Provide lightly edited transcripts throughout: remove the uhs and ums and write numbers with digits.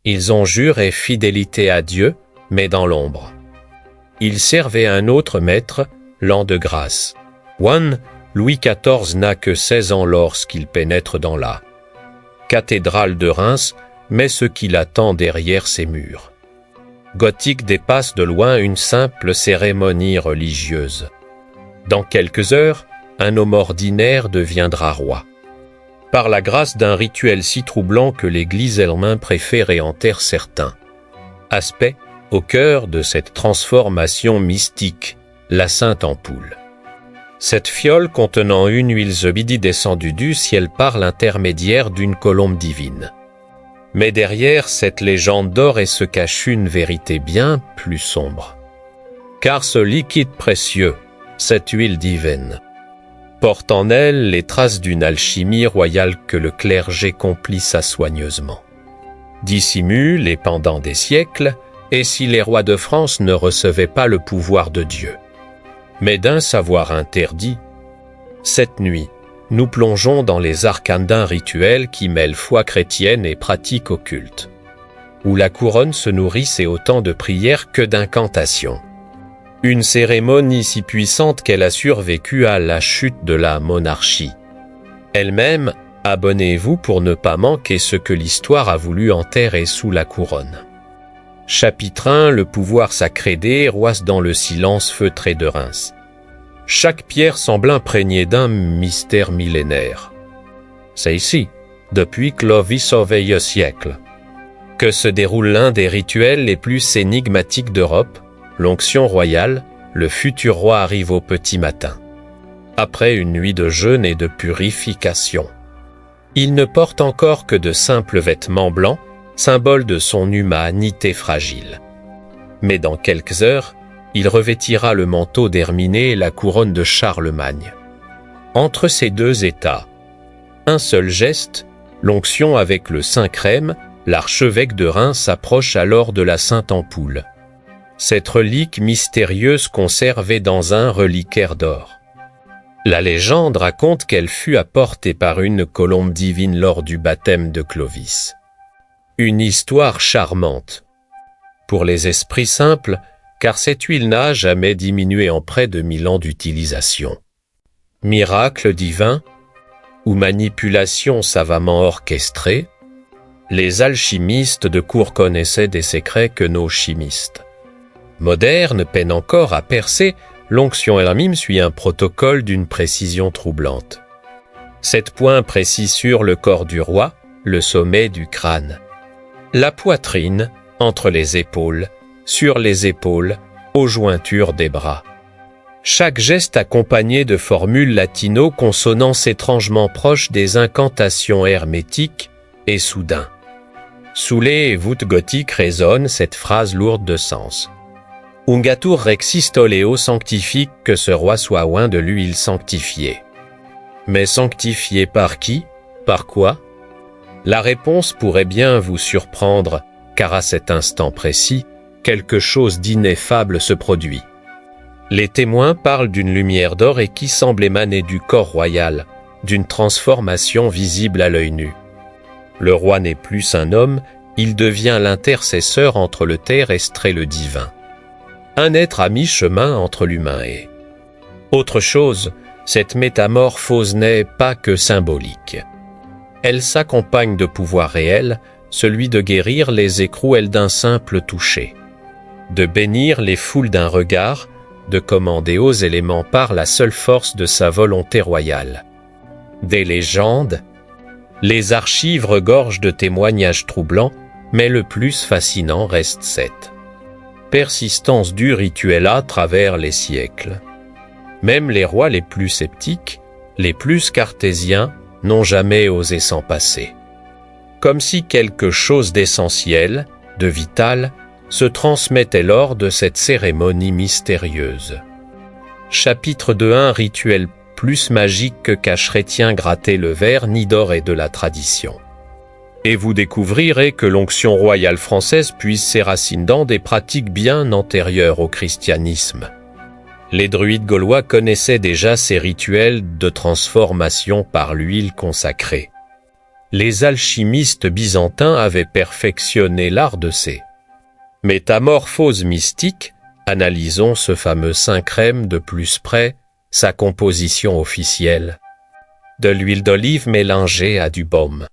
Ils ont juré fidélité à Dieu, mais dans l'ombre. Ils servaient un autre maître, l'an de grâce. Louis XIV n'a que 16 ans lorsqu'il pénètre dans la cathédrale de Reims, mais ce qu'il attend derrière ses murs. Gothique dépasse de loin une simple cérémonie religieuse. Dans quelques heures, un homme ordinaire deviendra roi. Par la grâce d'un rituel si troublant que l'Église elle-même préfère et enterre certains aspects, au cœur de cette transformation mystique, la Sainte Ampoule. Cette fiole contenant une huile zebidi descendue du ciel par l'intermédiaire d'une colombe divine. Mais derrière cette légende d'or se cache une vérité bien plus sombre. Car ce liquide précieux, cette huile divine, porte en elle les traces d'une alchimie royale que le clergé complissa soigneusement. Dissimule et pendant des siècles, et si les rois de France ne recevaient pas le pouvoir de Dieu, mais d'un savoir interdit, cette nuit, nous plongeons dans les arcanes d'un rituel qui mêle foi chrétienne et pratique occulte, où la couronne se nourrit c'est autant de prières que d'incantations. Une cérémonie si puissante qu'elle a survécu à la chute de la monarchie. Elle-même, abonnez-vous pour ne pas manquer ce que l'histoire a voulu enterrer sous la couronne. Chapitre 1. Le pouvoir sacré des rois dans le silence feutré de Reims. Chaque pierre semble imprégnée d'un mystère millénaire. C'est ici, depuis Clovis au XXe siècle, que se déroule l'un des rituels les plus énigmatiques d'Europe, l'onction royale. Le futur roi arrive au petit matin. Après une nuit de jeûne et de purification. Il ne porte encore que de simples vêtements blancs, symbole de son humanité fragile. Mais dans quelques heures, il revêtira le manteau d'Herminée et la couronne de Charlemagne. Entre ces deux états, un seul geste, l'onction avec le Saint-Crème, l'archevêque de Reims s'approche alors de la Sainte Ampoule. Cette relique mystérieuse conservée dans un reliquaire d'or. La légende raconte qu'elle fut apportée par une colombe divine lors du baptême de Clovis. Une histoire charmante. Pour les esprits simples, car cette huile n'a jamais diminué en près de 1000 ans d'utilisation. Miracle divin ou manipulation savamment orchestrée, les alchimistes de cour connaissaient des secrets que nos chimistes modernes peinent encore à percer. L'onction elle-même suit un protocole d'une précision troublante. 7 points précis sur le corps du roi, le sommet du crâne. La poitrine, entre les épaules, sur les épaules, aux jointures des bras. Chaque geste accompagné de formules latino-consonances étrangement proches des incantations hermétiques, et soudain. Sous les voûtes gothiques résonne cette phrase lourde de sens. Ungatur rexistoleo sanctifique, que ce roi soit oint de l'huile sanctifiée. Mais sanctifié par qui? Par quoi? La réponse pourrait bien vous surprendre, car à cet instant précis, quelque chose d'ineffable se produit. Les témoins parlent d'une lumière d'or et qui semble émaner du corps royal, d'une transformation visible à l'œil nu. Le roi n'est plus un homme, il devient l'intercesseur entre le terrestre et le divin. Un être à mi-chemin entre l'humain et... Autre chose, cette métamorphose n'est pas que symbolique. Elle s'accompagne de pouvoir réel, celui de guérir les écrouelles d'un simple toucher, de bénir les foules d'un regard, de commander aux éléments par la seule force de sa volonté royale. Des légendes, les archives regorgent de témoignages troublants, mais le plus fascinant reste cette persistance du rituel à travers les siècles. Même les rois les plus sceptiques, les plus cartésiens, n'ont jamais osé s'en passer. Comme si quelque chose d'essentiel, de vital, se transmettait lors de cette cérémonie mystérieuse. Chapitre 2. Un rituel plus magique que cacheretien gratter le vernis d'or et de la tradition. Et vous découvrirez que l'onction royale française puise ses racines dans des pratiques bien antérieures au christianisme. Les druides gaulois connaissaient déjà ces rituels de transformation par l'huile consacrée. les alchimistes byzantins avaient perfectionné l'art de ces métamorphoses mystiques. Analysons ce fameux Saint-Crème de plus près, sa composition officielle. De l'huile d'olive mélangée à du baume.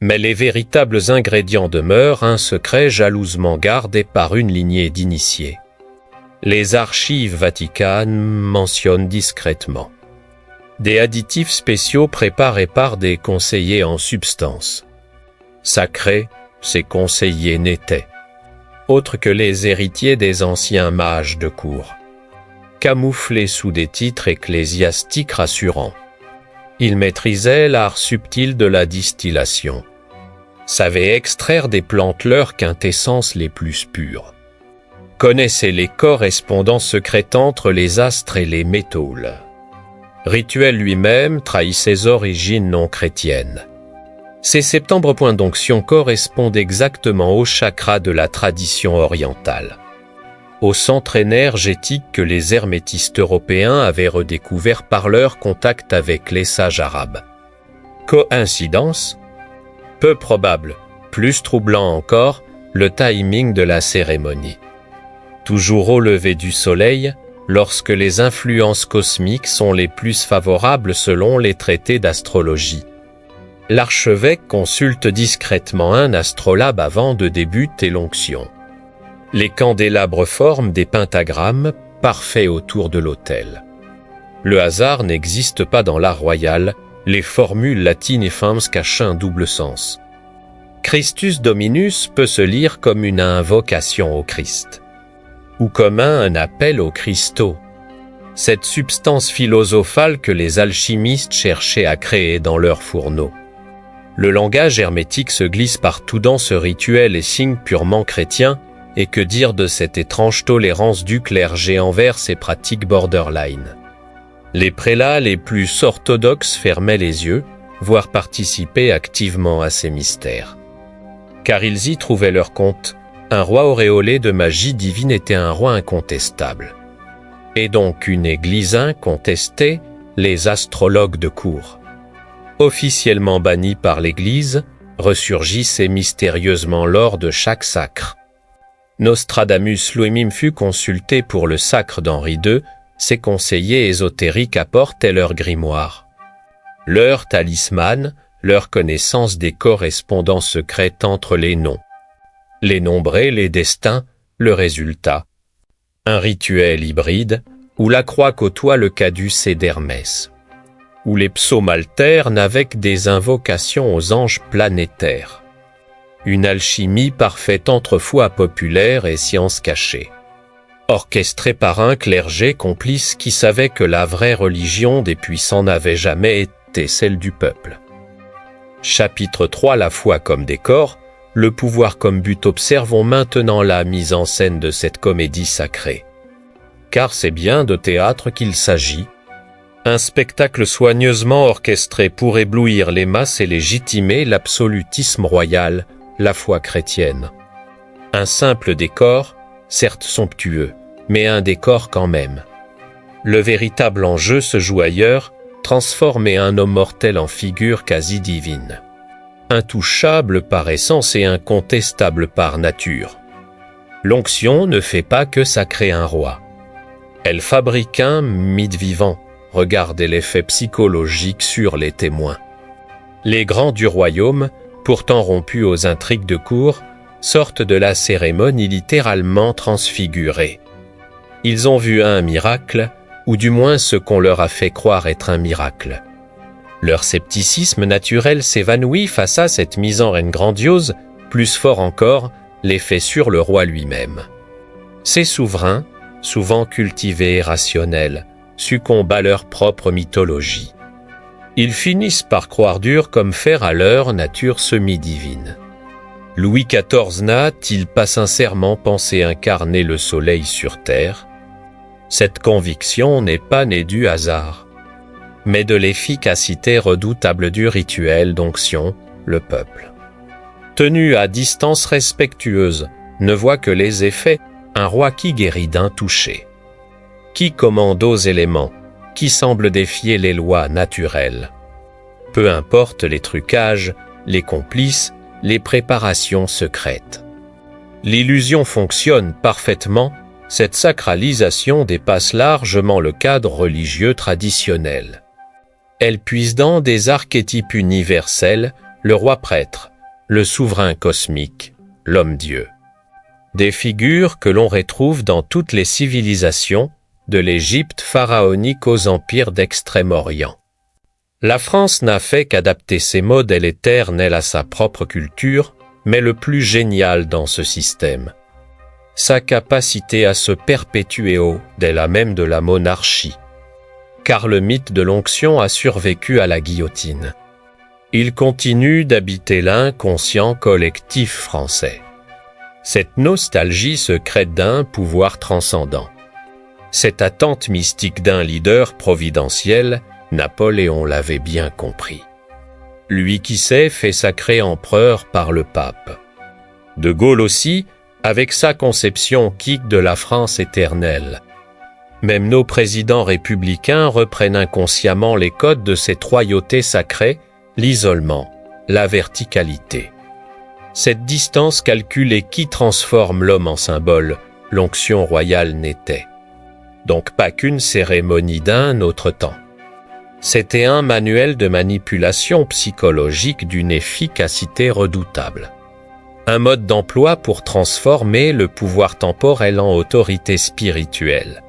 Mais les véritables ingrédients demeurent un secret jalousement gardé par une lignée d'initiés. Les archives vaticanes mentionnent discrètement des additifs spéciaux préparés par des conseillers en substance. Sacrés, ces conseillers n'étaient autres que les héritiers des anciens mages de cour, camouflés sous des titres ecclésiastiques rassurants. Ils maîtrisaient l'art subtil de la distillation, savaient extraire des plantes leurs quintessences les plus pures, connaissaient les correspondances secrètes entre les astres et les métaux. Rituel lui-même trahit ses origines non chrétiennes. Ces 70 points d'onction correspondent exactement aux chakras de la tradition orientale, au centre énergétique que les hermétistes européens avaient redécouvert par leur contact avec les sages arabes. Coïncidence? Peu probable, plus troublant encore, le timing de la cérémonie. Toujours au lever du soleil, lorsque les influences cosmiques sont les plus favorables selon les traités d'astrologie. L'archevêque consulte discrètement un astrolabe avant de débuter l'onction. Les candélabres forment des pentagrammes parfaits autour de l'autel. Le hasard n'existe pas dans l'art royal, les formules latines et femmes cachent un double sens. Christus Dominus peut se lire comme une invocation au Christ, ou comme un appel au Christo, cette substance philosophale que les alchimistes cherchaient à créer dans leurs fourneaux. Le langage hermétique se glisse partout dans ce rituel et signe purement chrétien, et que dire de cette étrange tolérance du clergé envers ces pratiques borderline. Les prélats les plus orthodoxes fermaient les yeux, voire participaient activement à ces mystères. Car ils y trouvaient leur compte. Un roi auréolé de magie divine était un roi incontestable. Et donc une église incontestée, les astrologues de cour. Officiellement bannis par l'église, ressurgissaient mystérieusement lors de chaque sacre. Nostradamus lui-même fut consulté pour le sacre d'Henri II, ses conseillers ésotériques apportaient leur grimoire, leur talisman, leur connaissance des correspondances secrètes entre les noms. Les nombrés, les destins, le résultat. Un rituel hybride, où la croix côtoie le caducée d'Hermès, où les psaumes alternent avec des invocations aux anges planétaires. Une alchimie parfaite entre foi populaire et science cachée, orchestrée par un clergé complice qui savait que la vraie religion des puissants n'avait jamais été celle du peuple. Chapitre 3. La foi comme décor, le pouvoir comme but. Observons maintenant la mise en scène de cette comédie sacrée. Car c'est bien de théâtre qu'il s'agit. Un spectacle soigneusement orchestré pour éblouir les masses et légitimer l'absolutisme royal, la foi chrétienne. Un simple décor, certes somptueux, mais un décor quand même. Le véritable enjeu se joue ailleurs, transformer un homme mortel en figure quasi divine. Intouchable par essence et incontestable par nature. L'onction ne fait pas que sacrer un roi. Elle fabrique un mythe vivant. Regardez l'effet psychologique sur les témoins. Les grands du royaume, pourtant rompus aux intrigues de cour, sortent de la cérémonie littéralement transfigurés. Ils ont vu un miracle, ou du moins ce qu'on leur a fait croire être un miracle. Leur scepticisme naturel s'évanouit face à cette mise en scène grandiose, plus fort encore, l'effet sur le roi lui-même. Ces souverains, souvent cultivés et rationnels, succombent à leur propre mythologie. Ils finissent par croire dur comme fer à leur nature semi-divine. Louis XIV n'a-t-il pas sincèrement pensé incarner le soleil sur terre? Cette conviction n'est pas née du hasard, mais de l'efficacité redoutable du rituel d'onction, le peuple. Tenu à distance respectueuse, ne voit que les effets, un roi qui guérit d'un toucher, qui commande aux éléments, qui semble défier les lois naturelles. Peu importe les trucages, les complices, les préparations secrètes. L'illusion fonctionne parfaitement, cette sacralisation dépasse largement le cadre religieux traditionnel. Elle puise dans des archétypes universels, le roi prêtre, le souverain cosmique, l'homme-dieu. Des figures que l'on retrouve dans toutes les civilisations, de l'Égypte pharaonique aux empires d'Extrême-Orient. La France n'a fait qu'adapter ces modèles éternels à sa propre culture, mais le plus génial dans ce système, sa capacité à se perpétuer au-delà même de la monarchie. Car le mythe de l'onction a survécu à la guillotine. Il continue d'habiter l'inconscient collectif français. Cette nostalgie secrète d'un pouvoir transcendant. Cette attente mystique d'un leader providentiel, Napoléon l'avait bien compris. Lui qui s'est fait sacrer empereur par le pape. De Gaulle aussi, avec sa conception quique de la France éternelle. Même nos présidents républicains reprennent inconsciemment les codes de cette royauté sacrée, l'isolement, la verticalité. Cette distance calculée qui transforme l'homme en symbole, l'onction royale n'était donc pas qu'une cérémonie d'un autre temps. C'était un manuel de manipulation psychologique d'une efficacité redoutable. Un mode d'emploi pour transformer le pouvoir temporel en autorité spirituelle.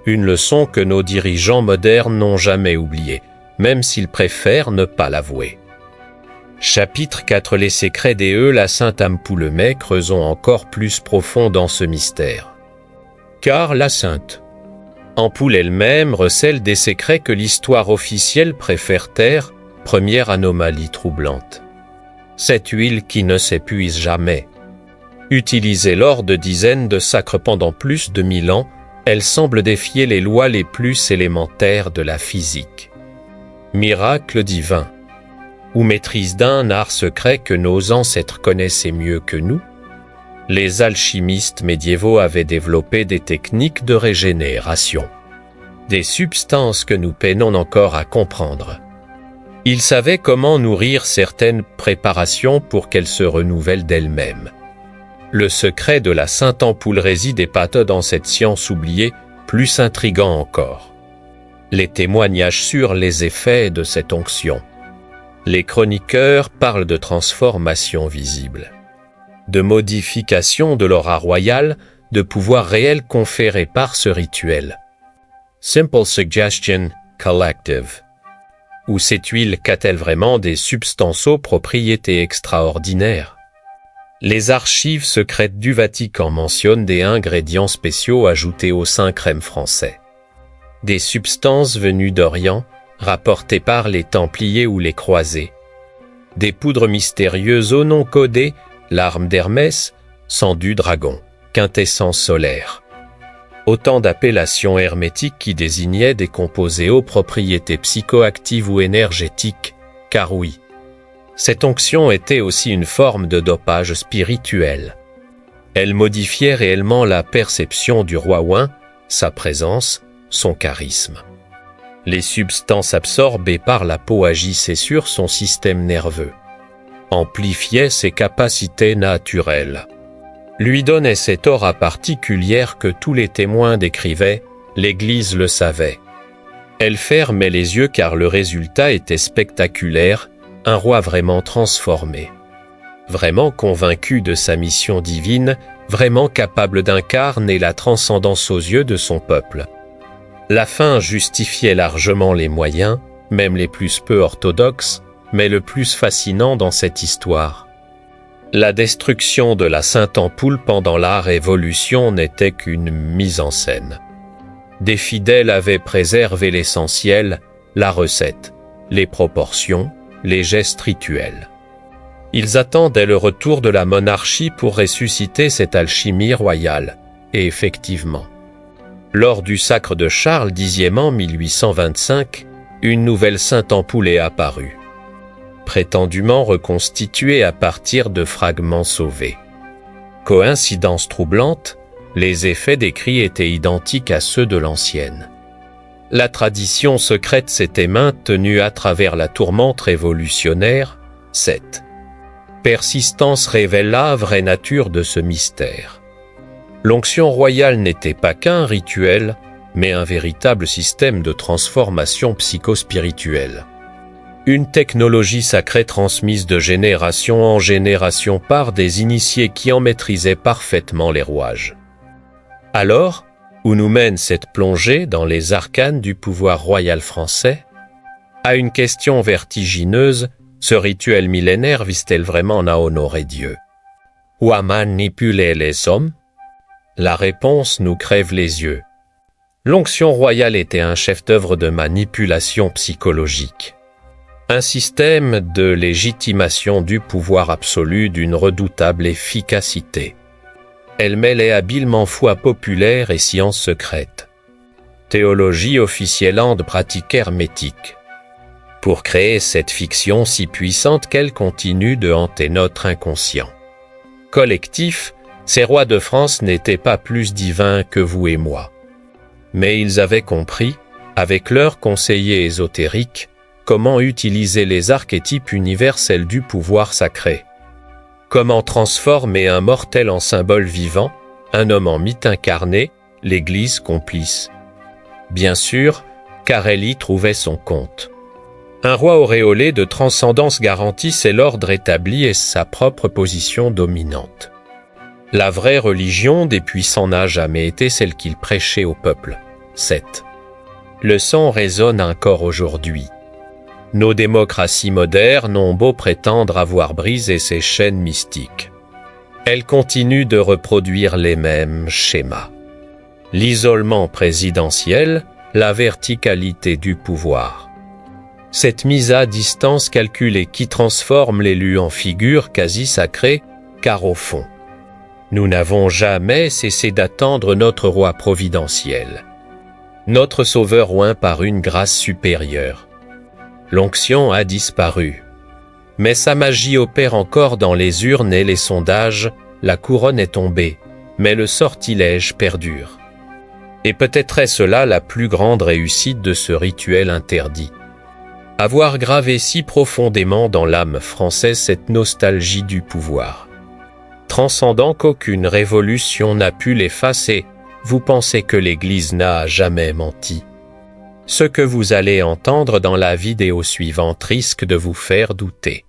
Une leçon que nos dirigeants modernes n'ont jamais oubliée, même s'ils préfèrent ne pas l'avouer. Chapitre 4 Les secrets des la Sainte Ampoule-May, creusons encore plus profond dans ce mystère. Car la Sainte Ampoule elle-même recèle des secrets que l'histoire officielle préfère taire, première anomalie troublante. Cette huile qui ne s'épuise jamais. Utilisée lors de dizaines de sacres pendant plus de 1000 ans, elle semble défier les lois les plus élémentaires de la physique. Miracle divin, ou maîtrise d'un art secret que nos ancêtres connaissaient mieux que nous, les alchimistes médiévaux avaient développé des techniques de régénération, des substances que nous peinons encore à comprendre. Ils savaient comment nourrir certaines préparations pour qu'elles se renouvellent d'elles-mêmes. Le secret de la Sainte Ampoule réside et pâte dans cette science oubliée, plus intrigant encore. Les témoignages sur les effets de cette onction. Les chroniqueurs parlent de transformation visible, de modification de l'aura royale, de pouvoir réel conféré par ce rituel. Simple Suggestion Collective. Ou cette huile qu'a-t-elle vraiment des substances aux propriétés extraordinaires? Les archives secrètes du Vatican mentionnent des ingrédients spéciaux ajoutés au Saint-Crème français. Des substances venues d'Orient, rapportées par les Templiers ou les Croisés. Des poudres mystérieuses au nom codé, l'arme d'Hermès, sang du dragon, quintessence solaire. Autant d'appellations hermétiques qui désignaient des composés aux propriétés psychoactives ou énergétiques, car oui, cette onction était aussi une forme de dopage spirituel. Elle modifiait réellement la perception du roi Ouin, sa présence, son charisme. Les substances absorbées par la peau agissaient sur son système nerveux, amplifiaient ses capacités naturelles, lui donnaient cette aura particulière que tous les témoins décrivaient, l'Église le savait. Elle fermait les yeux car le résultat était spectaculaire, un roi vraiment transformé, vraiment convaincu de sa mission divine, vraiment capable d'incarner la transcendance aux yeux de son peuple. La fin justifiait largement les moyens, même les plus peu orthodoxes, mais le plus fascinant dans cette histoire. La destruction de la Sainte Ampoule pendant la Révolution n'était qu'une mise en scène. Des fidèles avaient préservé l'essentiel, la recette, les proportions, les gestes rituels. Ils attendaient le retour de la monarchie pour ressusciter cette alchimie royale, et effectivement. Lors du sacre de Charles X en 1825, une nouvelle Sainte Ampoule est apparue, prétendument reconstituée à partir de fragments sauvés. Coïncidence troublante, les effets décrits étaient identiques à ceux de l'ancienne. La tradition secrète s'était maintenue à travers la tourmente révolutionnaire, 7. Persistance révèle la vraie nature de ce mystère. L'onction royale n'était pas qu'un rituel, mais un véritable système de transformation psychospirituelle. Une technologie sacrée transmise de génération en génération par des initiés qui en maîtrisaient parfaitement les rouages. Alors, où nous mène cette plongée dans les arcanes du pouvoir royal français? À une question vertigineuse, ce rituel millénaire vise-t-il vraiment à honorer Dieu? Ou à manipuler les hommes? La réponse nous crève les yeux. L'onction royale était un chef-d'œuvre de manipulation psychologique. Un système de légitimation du pouvoir absolu d'une redoutable efficacité. Elle mêlait habilement foi populaire et science secrète. Théologie officiellante pratique hermétique. Pour créer cette fiction si puissante qu'elle continue de hanter notre inconscient. Collectif, ces rois de France n'étaient pas plus divins que vous et moi. Mais ils avaient compris, avec leurs conseillers ésotériques, comment utiliser les archétypes universels du pouvoir sacré. Comment transformer un mortel en symbole vivant, un homme en mythe incarné, l'Église complice. Bien sûr, car elle y trouvait son compte. Un roi auréolé de transcendance garantissait l'ordre établi et sa propre position dominante. La vraie religion des puissants n'a jamais été celle qu'il prêchait au peuple. 7. Le son résonne encore aujourd'hui. Nos démocraties modernes ont beau prétendre avoir brisé ces chaînes mystiques. Elles continuent de reproduire les mêmes schémas. L'isolement présidentiel, la verticalité du pouvoir. Cette mise à distance calculée qui transforme l'élu en figure quasi sacrée, car au fond, nous n'avons jamais cessé d'attendre notre roi providentiel, notre sauveur oint par une grâce supérieure. L'onction a disparu, mais sa magie opère encore dans les urnes et les sondages, la couronne est tombée, mais le sortilège perdure. Et peut-être est cela la plus grande réussite de ce rituel interdit. Avoir gravé si profondément dans l'âme française cette nostalgie du pouvoir. Transcendant qu'aucune révolution n'a pu l'effacer, vous pensez que l'Église n'a jamais menti. Ce que vous allez entendre dans la vidéo suivante risque de vous faire douter.